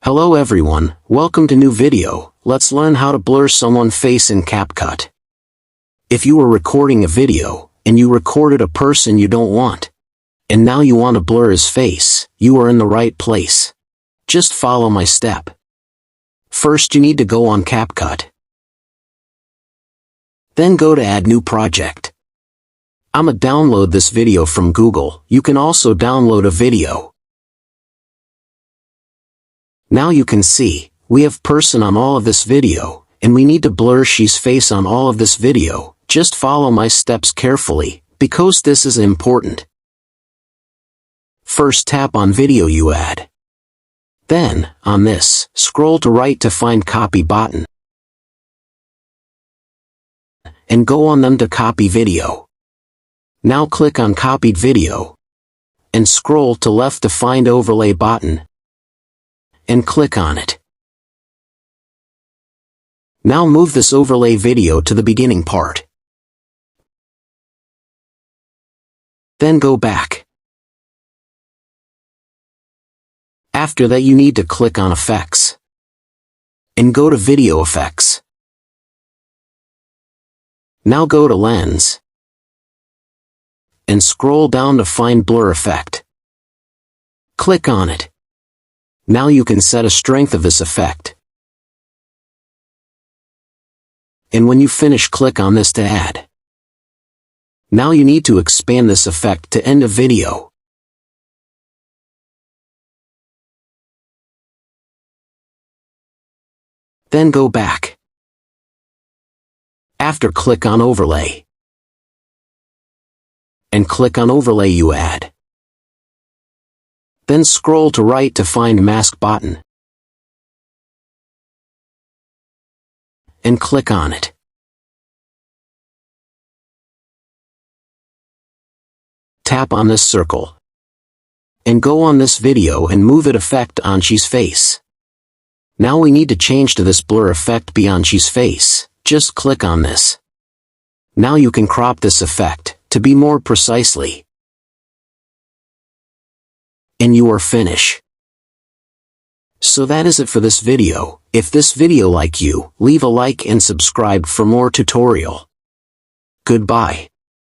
Hello everyone, welcome to new video. Let's learn how to blur someone's face in CapCut. If you were recording a video, and you recorded a person you don't want, and now you want to blur his face, you are in the right place. Just follow my step. First you need to go on CapCut. Then go to Add New Project. I'ma download this video from Google. You can also download a video. Now you can see, we have person on all of this video, and we need to blur she's face on all of this video. Just follow my steps carefully, because this is important. First tap on video you add. Then, on this, scroll to right to find copy button. And go on them to copy video. Now click on copied video. And scroll to left to find overlay button. And click on it. Now move this overlay video to the beginning part. Then go back. After that you need to click on Effects. And go to Video Effects. Now go to Lens. And scroll down to find Blur Effect. Click on it. Now you can set a strength of this effect. And when you finish, click on this to add. Now you need to expand this effect to end of video. Then go back. After click on Overlay. And click on Overlay you add. Then scroll to right to find Mask button. And click on it. Tap on this circle. And go on this video and move it effect on she's face. Now we need to change to this blur effect beyond she's face. Just click on this. Now you can crop this effect to be more precisely. And you are finished. So that is it for this video. If this video like you, leave a like and subscribe for more tutorial. Goodbye.